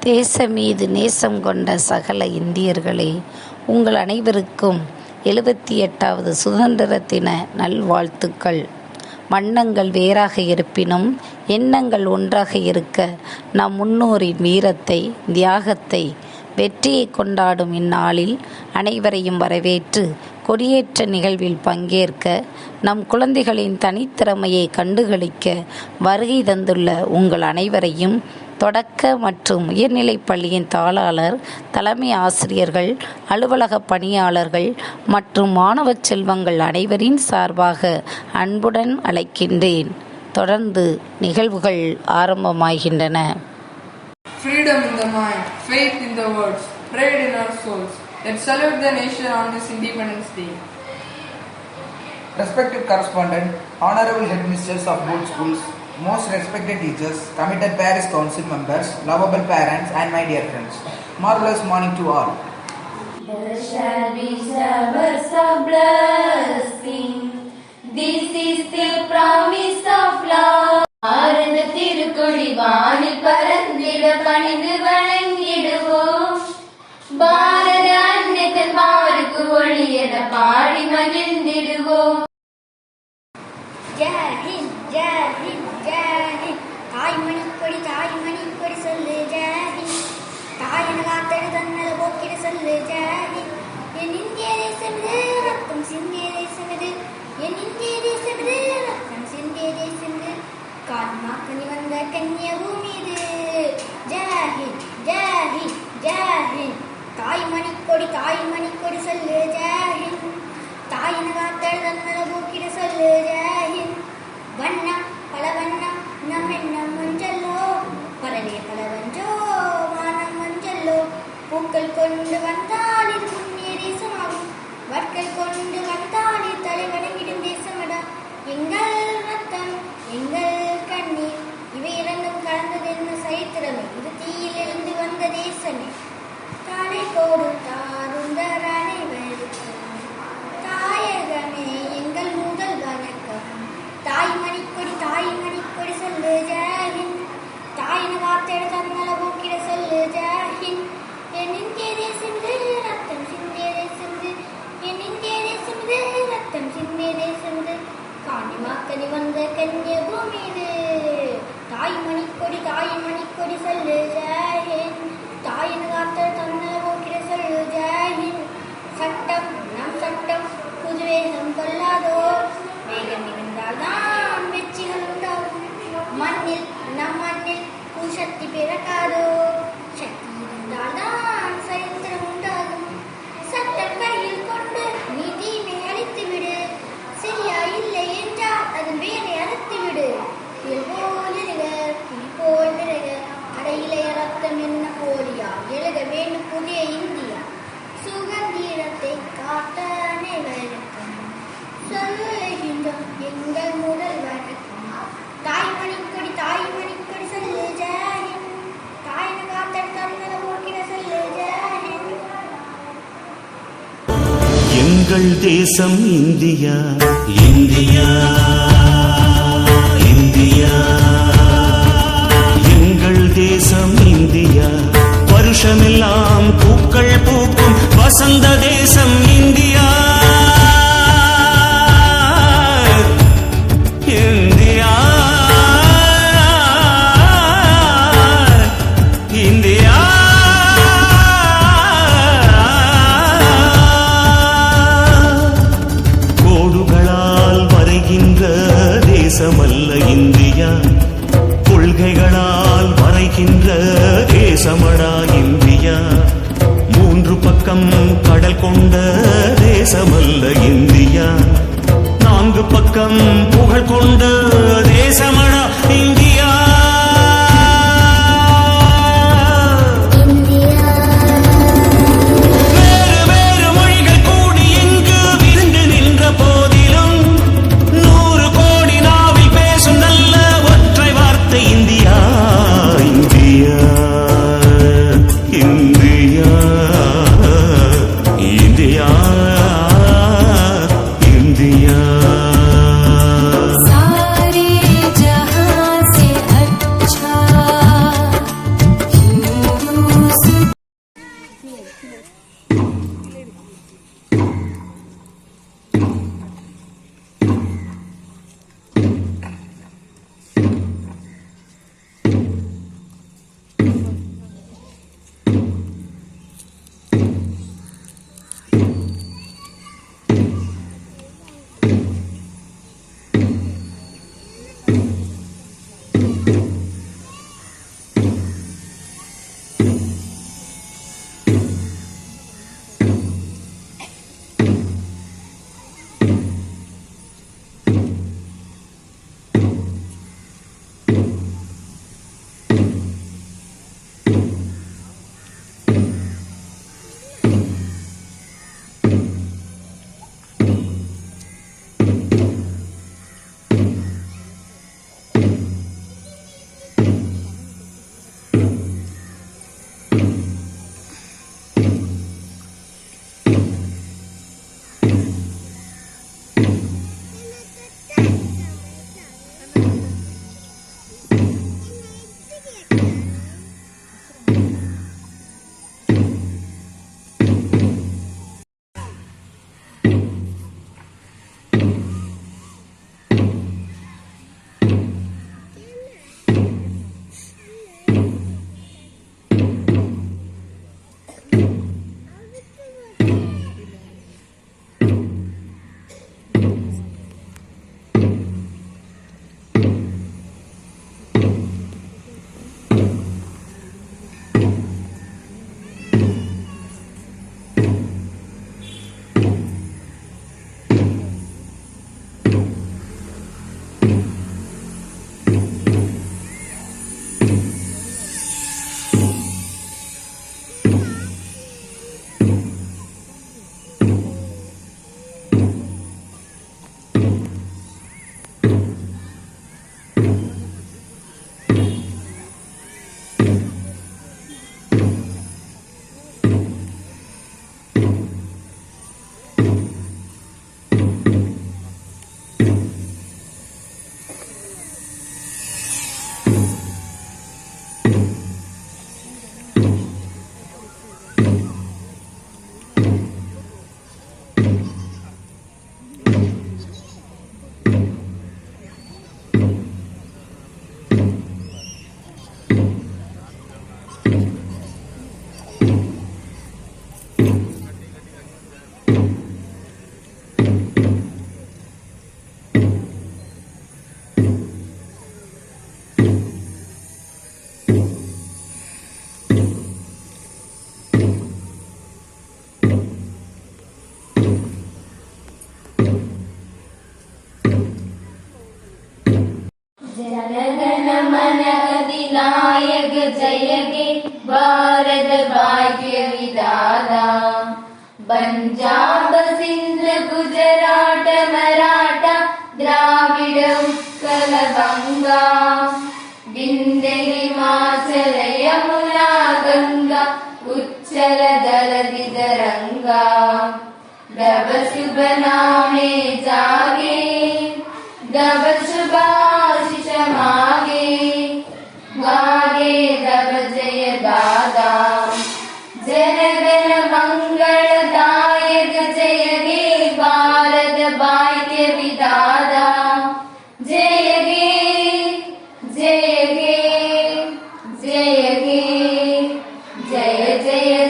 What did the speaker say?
தேச மீது நேசம் கொண்ட சகல இந்தியர்களே, உங்கள் அனைவருக்கும் 78வது சுதந்திர தின நல்வாழ்த்துக்கள். வண்ணங்கள் வேறாக இருப்பினும் எண்ணங்கள் ஒன்றாக இருக்க நம் முன்னோரின் வீரத்தை, தியாகத்தை, வெற்றியை கொண்டாடும் இந்நாளில் அனைவரையும் வரவேற்று கொடியேற்ற நிகழ்வில் பங்கேற்க, நம் குழந்தைகளின் தனித்திறமையை கண்டுகளிக்க வருகை தந்துள்ள உங்கள் அனைவரையும் தொடக்க மற்றும் உயர்நிலைப் பள்ளியின் தாளாளர், தலைமை ஆசிரியர்கள், அலுவலக பணியாளர்கள் மற்றும் மாணவ செல்வங்கள் அனைவரின் சார்பாக அன்புடன் அழைக்கின்றேன். தொடர்ந்து நிகழ்வுகள் ஆரம்பமாகின்றன. Freedom in the mind, faith in the words, pride in our souls. Let's salute the nation on this Independence Day. Respected correspondent, honorable headmisters of both schools, most respected teachers, committed Paris Council members, lovable parents and my dear friends. Marvelous morning to all. There shall be showers of blessing. This is the promise of love. ஆனந்த திருக்கொடி வானில் பறந்திட பணிந்து வணங்கிடுவோம். பாரத அன்னைத்தன் பாருக்கு ஒளியென பாடி மகிழ்ந்திடுவோம். ஜெய் ஹிந்த், ஜெய் ஹிந்த், ஜெய் ஹிந்த். தாய்மணி கொடி சொல்லு ஜெய் ஹிந்த். தாயன காத்தடு தன்னல போக்கிட சொல்லு ஜெய் ஹிந்த். என் இந்திய தேசமிது, ரத்தம் சிந்திய தேசமிது. என் இந்திய தேசமிது, ரத்தம் சிந்திய தேசமிது. கான்மாக்கனி வந்த கன்னியபூமி இது. ஜெய் ஹிந்த், ஜெய் ஹிந்த், ஜெய் ஹிந்த். தாய்மணி கொடி சொல்லு ஜெய் ஹிந்த். தாயன காத்தடு தன்னல போக்கிட சொல்லு ஜெய் ஹிந்த். வண்ணம் பல வண்ணம் நம் எண்ணம் மஞ்சள்ளோ, பறவை பல வஞ்சோ வானம் மஞ்சள்ளோ. பூக்கள் கொண்டு வந்தால் இது புண்ணிய தேசமாகும். வற்கள் கொண்டு வந்தால் இது தலைவணங்கிடும் தேசமடா. எங்கள் ரத்தம், எங்கள் கண்ணீர், இவை இரண்டும் கலந்தது என்ன சரித்திரமே. இது தீயிலிருந்து வந்த தேசமே. காலை கொடுத்தாருந்த அனைவருக்கும் தாயகமே எங்கள் முதல் வணக்கம். தாய்மணி கொடி சொல்லு ஜெய் ஹிந்த். தாயின வார்த்தையிட தன்னல போக்கிட சொல்லு ஜெய் ஹிந்த். என் இந்திய தேசமிது, ரத்தம் சிந்திய தேசமிது. என் இந்திய தேசமிது, ரத்தம் சிந்திய தேசமிது. காணிமாக்கனி வந்த கன்னிய பூமி இது. தாய்மணி கொடி சொல்லு ஜெய் ஹிந்த். தாயின வார்த்தை தன்னல போக்கிட சொல்லு ஜெய் ஹிந்த். சட்டம் நம் சட்டம் புது வேகம் கொள்ளாதோ. வேகம் இருந்தால்தான் வெற்றிகள் உண்டாகும். மண்ணில் நம் மண்ணில் பூசக்தி பிறக்காதோ. சக்தி இருந்தால்தான் சரித்திரம் உண்டாகும். சட்டம் கையில் கொண்டு நீ தீமை அழித்து விடு. சரியா இல்லை என்றால் அதன் வேலை அறுத்து விடு. புயல் போல் எழுக, புலி போல் விலக, அடையிலைய ரத்தம் என்ன போலியா எழுக வேண்டும் புதிய இந்தியா. சுதந்திரத்தை காத்த அனைவருக்கும் சொல்லுகின்றோம் எங்கள் முதல் வணக்கம். தாய்மணி கொடி சொல்லு ஜெய் ஹிந்த். தாயின காத்தடு தன்னல போக்கிட சொல்லு ஜெய் ஹிந்த். எங்கள் தேசம் இந்தியா, இந்தியா, இந்தியா. எங்கள் தேசம் இந்தியா, வருஷமெல்லாம் பூக்கள் பூக்கும் வசந்த தேசம் இந்தியா. India, India. கோடுகளால் வரைகின்ற தேசமல்ல இந்தியா, கொள்கைகளால் வரைகின்ற தேசமடா இந்தியா. மூன்று பக்கம் கடல் கொண்ட தேசமல்ல இந்தியா, நான்கு பக்கம் புகழ் கொண்ட தேசமடா இந்தியா. வேறு வேறு மொழிகள் கூடி இங்கு விரிந்து நின்ற போதிலும் 100 கோடி நாவில் பேசும் நல்ல ஒற்றை வார்த்தை India, India, India, India, India. नायक जय हे भारत भाग्य विधाता पंजाब सिंध गुजरात मराठा द्राविड उत्कल गंगा विंध्य हिमाचल यमुना गंगा उच्चल जलधि तरंगा दब शुभ नामे जागे दब शुभाशिष मागे गागे दब जय दादा जनगण मंगलदायक जय हे भारत भाग्य विधाता जय हे जय हे जय हे जय जय